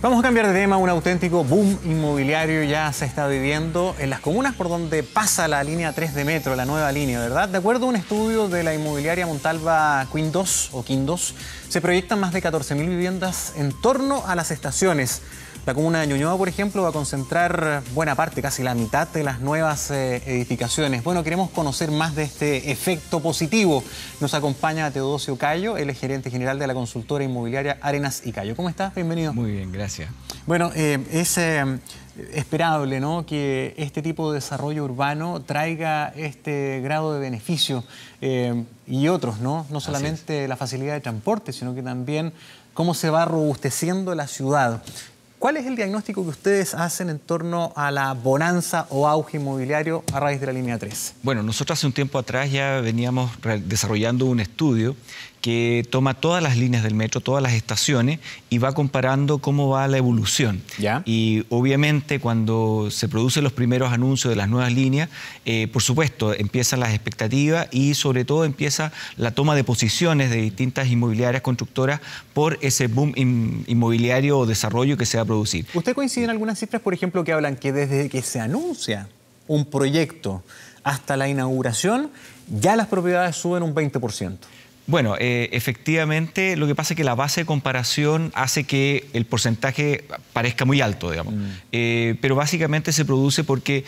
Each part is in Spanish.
Vamos a cambiar de tema. Un auténtico boom inmobiliario ya se está viviendo en las comunas por donde pasa la línea 3 de metro, la nueva línea, ¿verdad? De acuerdo a un estudio de la inmobiliaria Montalva Queen 2 o Queen 2, se proyectan más de 14.000 viviendas en torno a las estaciones. La comuna de Ñuñoa, por ejemplo, va a concentrar buena parte, casi la mitad de las nuevas edificaciones. Bueno, queremos conocer más de este efecto positivo. Nos acompaña Teodosio Cayo, él es gerente general de la consultora inmobiliaria Arenas y Cayo. ¿Cómo estás? Bienvenido. Muy bien, gracias. Bueno, es esperable, ¿no?, que este tipo de desarrollo urbano traiga este grado de beneficio y otros, ¿no? No solamente la facilidad de transporte, sino que también cómo se va robusteciendo la ciudad. ¿Cuál es el diagnóstico que ustedes hacen en torno a la bonanza o auge inmobiliario a raíz de la línea 3? Bueno, nosotros hace un tiempo atrás ya veníamos desarrollando un estudio que toma todas las líneas del metro, todas las estaciones y va comparando cómo va la evolución. ¿Ya? Y obviamente cuando se producen los primeros anuncios de las nuevas líneas, por supuesto empiezan las expectativas y sobre todo empieza la toma de posiciones de distintas inmobiliarias constructoras por ese boom inmobiliario o desarrollo que se va a producir. ¿Usted coincide en algunas cifras, por ejemplo, que hablan que desde que se anuncia un proyecto hasta la inauguración, ya las propiedades suben un 20%? Bueno, efectivamente, lo que pasa es que la base de comparación hace que el porcentaje parezca muy alto, digamos. Pero básicamente se produce porque,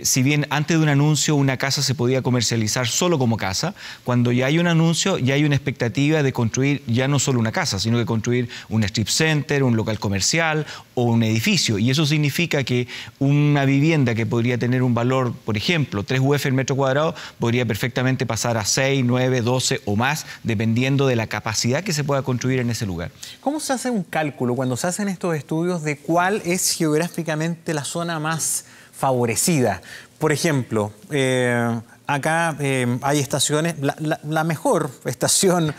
si bien antes de un anuncio una casa se podía comercializar solo como casa, cuando ya hay un anuncio ya hay una expectativa de construir ya no solo una casa, sino que construir un strip center, un local comercial o un edificio. Y eso significa que una vivienda que podría tener un valor, por ejemplo, 3 UF el metro cuadrado, podría perfectamente pasar a 6, 9, 12 o más, dependiendo de la capacidad que se pueda construir en ese lugar. ¿Cómo se hace un cálculo cuando se hacen estos estudios de cuál es geográficamente la zona más favorecida? Por ejemplo, acá hay estaciones, la mejor estación,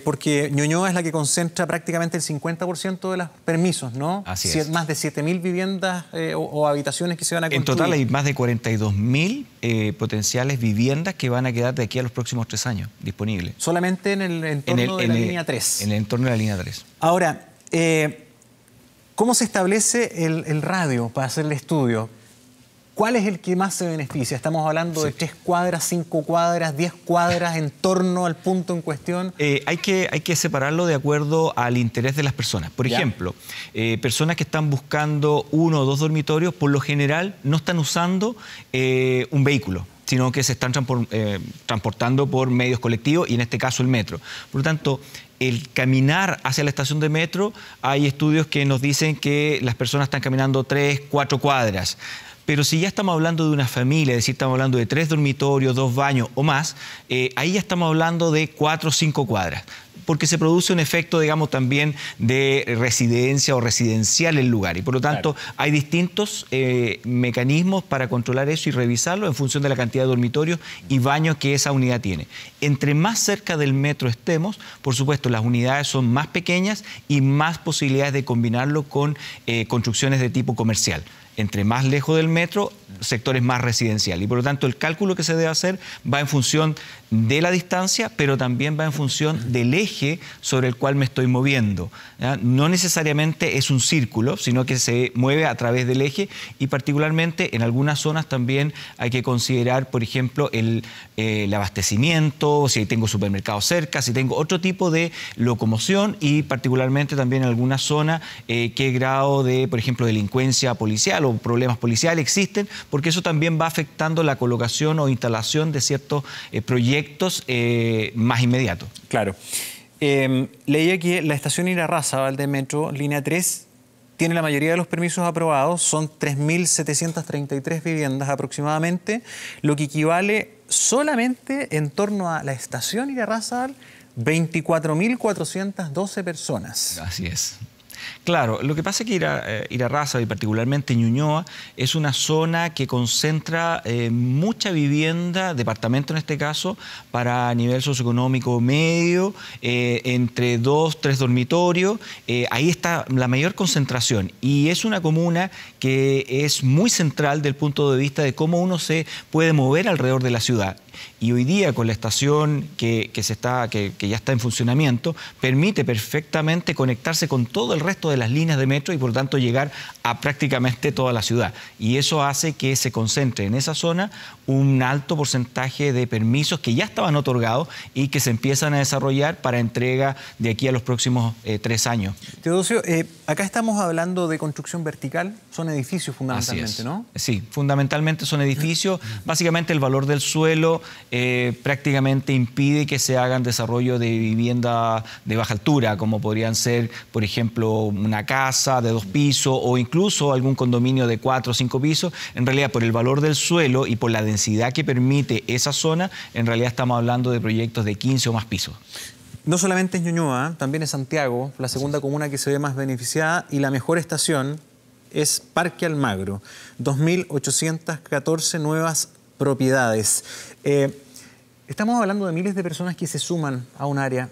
porque Ñuñoa es la que concentra prácticamente el 50% de los permisos, ¿no? Así es. Más de 7.000 viviendas o habitaciones que se van a construir. En total hay más de 42.000 potenciales viviendas que van a quedar de aquí a los próximos 3 años disponibles. Solamente en el entorno de la línea 3. En el entorno de la línea 3. Ahora, ¿cómo se establece el radio para hacer el estudio? ¿Cuál es el que más se beneficia? Estamos hablando de 3 cuadras, 5 cuadras, 10 cuadras en torno al punto en cuestión. Hay que separarlo de acuerdo al interés de las personas. Por ejemplo, personas que están buscando 1 o 2 dormitorios, por lo general no están usando un vehículo, sino que se están transportando por medios colectivos y en este caso el metro. Por lo tanto, el caminar hacia la estación de metro, hay estudios que nos dicen que las personas están caminando 3, 4 cuadras. Pero si ya estamos hablando de una familia, es decir, estamos hablando de 3 dormitorios, 2 baños o más, ahí ya estamos hablando de 4 o 5 cuadras. Porque se produce un efecto, digamos, también de residencia o residencial en el lugar. Y por lo tanto, hay distintos mecanismos para controlar eso y revisarlo en función de la cantidad de dormitorios y baños que esa unidad tiene. Entre más cerca del metro estemos, por supuesto, las unidades son más pequeñas y más posibilidades de combinarlo con construcciones de tipo comercial. Entre más lejos del metro, sectores más residenciales. Y por lo tanto, el cálculo que se debe hacer va en función de la distancia, pero también va en función del eje sobre el cual me estoy moviendo, ¿ya? No necesariamente es un círculo, sino que se mueve a través del eje y particularmente en algunas zonas también hay que considerar, por ejemplo, el abastecimiento, si tengo supermercados cerca, si tengo otro tipo de locomoción y particularmente también en algunas zonas qué grado de, por ejemplo, delincuencia policial o problemas policiales existen, porque eso también va afectando la colocación o instalación de ciertos proyectos más inmediatos. Claro. Leía que la estación Irarrázaval de metro, línea 3, tiene la mayoría de los permisos aprobados, son 3.733 viviendas aproximadamente, lo que equivale solamente en torno a la estación Irarrázaval, 24.412 personas. Así es. Claro, lo que pasa es que Irarrázaval y particularmente Ñuñoa es una zona que concentra mucha vivienda, departamento en este caso, para nivel socioeconómico medio, entre 2, 3 dormitorios. Ahí está la mayor concentración y es una comuna que es muy central del punto de vista de cómo uno se puede mover alrededor de la ciudad. Y hoy día con la estación que ya está en funcionamiento, permite perfectamente conectarse con todo el resto de las líneas de metro y por lo tanto llegar a prácticamente toda la ciudad. Y eso hace que se concentre en esa zona un alto porcentaje de permisos que ya estaban otorgados y que se empiezan a desarrollar para entrega de aquí a los próximos 3 años. Teodosio, acá estamos hablando de construcción vertical, son edificios fundamentalmente, ¿no? Sí, fundamentalmente son edificios. Básicamente el valor del suelo prácticamente impide que se hagan desarrollo de vivienda de baja altura, como podrían ser, por ejemplo, una casa de 2 pisos o incluso algún condominio de 4 o 5 pisos. En realidad, por el valor del suelo y por la densidad que permite esa zona, en realidad estamos hablando de proyectos de 15 o más pisos. No solamente es Ñuñoa, también es Santiago, la segunda comuna que se ve más beneficiada, y la mejor estación es Parque Almagro, 2.814 nuevas propiedades. Estamos hablando de miles de personas que se suman a un área.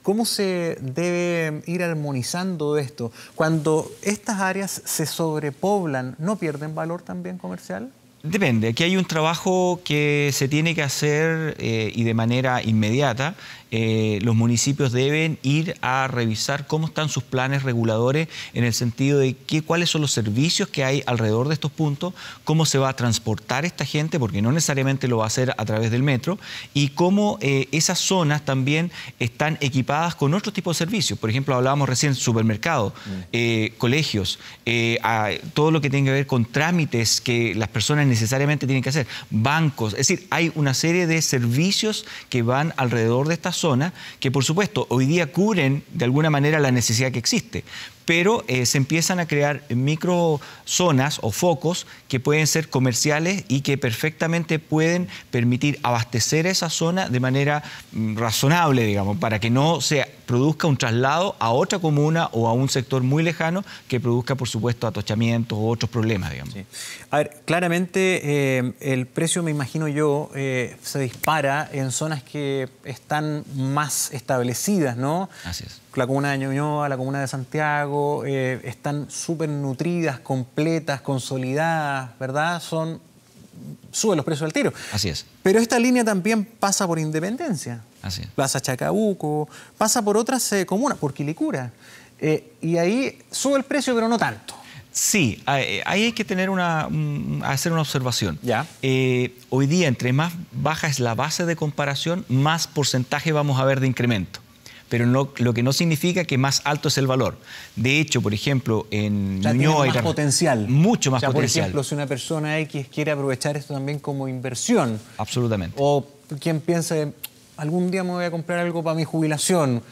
¿Cómo se debe ir armonizando esto? Cuando estas áreas se sobrepoblan, ¿no pierden valor también comercial? Depende. Aquí hay un trabajo que se tiene que hacer y de manera inmediata. Los municipios deben ir a revisar cómo están sus planes reguladores en el sentido de cuáles son los servicios que hay alrededor de estos puntos, cómo se va a transportar esta gente, porque no necesariamente lo va a hacer a través del metro, y cómo esas zonas también están equipadas con otro tipo de servicios. Por ejemplo, hablábamos recién de supermercados, colegios, todo lo que tiene que ver con trámites que las personas necesariamente tienen que hacer, bancos. Es decir, hay una serie de servicios que van alrededor de estas zonas que, por supuesto, hoy día cubren de alguna manera la necesidad que existe, pero se empiezan a crear microzonas o focos que pueden ser comerciales y que perfectamente pueden permitir abastecer esa zona de manera razonable, digamos, para que no se produzca un traslado a otra comuna o a un sector muy lejano que produzca, por supuesto, atochamientos u otros problemas, digamos. Sí. A ver, claramente el precio, me imagino yo, se dispara en zonas que están más establecidas, ¿no? Así es. La comuna de Ñuñoa, la comuna de Santiago, están súper nutridas, completas, consolidadas, ¿verdad? Suben los precios al tiro. Así es. Pero esta línea también pasa por Independencia. Así es. Plaza Chacabuco, pasa por otras comunas, por Quilicura. Y ahí sube el precio, pero no tanto. Sí, ahí hay que tener hacer una observación. Ya. Hoy día, entre más baja es la base de comparación, más porcentaje vamos a ver de incremento. Pero lo que no significa que más alto es el valor. De hecho, por ejemplo, en Ñuñoa hay más potencial. Mucho más potencial. Por ejemplo, si una persona X quiere aprovechar esto también como inversión. Absolutamente. O quien piense, algún día me voy a comprar algo para mi jubilación,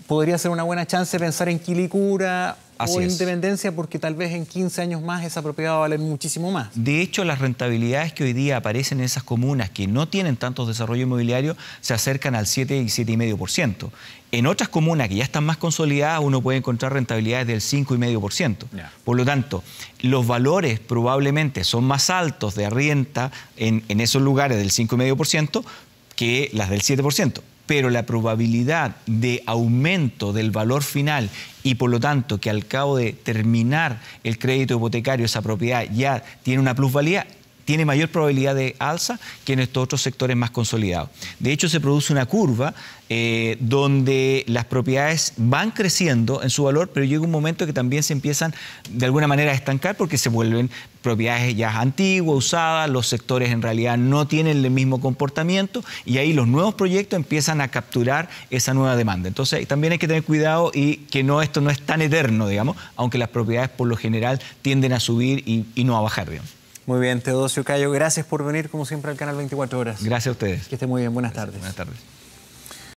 podría ser una buena chance pensar en Quilicura o Independencia, porque tal vez en 15 años más esa propiedad va a valer muchísimo más. De hecho, las rentabilidades que hoy día aparecen en esas comunas que no tienen tanto desarrollo inmobiliario se acercan al 7 y 7,5%. En otras comunas que ya están más consolidadas uno puede encontrar rentabilidades del 5,5%. Yeah. Por lo tanto, los valores probablemente son más altos de renta en esos lugares del 5,5% que las del 7%. Pero la probabilidad de aumento del valor final y por lo tanto que al cabo de terminar el crédito hipotecario esa propiedad ya tiene una plusvalía, tiene mayor probabilidad de alza que en estos otros sectores más consolidados. De hecho, se produce una curva donde las propiedades van creciendo en su valor, pero llega un momento que también se empiezan de alguna manera a estancar porque se vuelven propiedades ya antiguas, usadas, los sectores en realidad no tienen el mismo comportamiento y ahí los nuevos proyectos empiezan a capturar esa nueva demanda. Entonces, también hay que tener cuidado y que esto no es tan eterno, digamos, aunque las propiedades por lo general tienden a subir y no a bajar, digamos. Muy bien, Teodosio Cayo, gracias por venir como siempre al canal 24 Horas. Gracias a ustedes. Que esté muy bien, buenas tardes. Buenas tardes.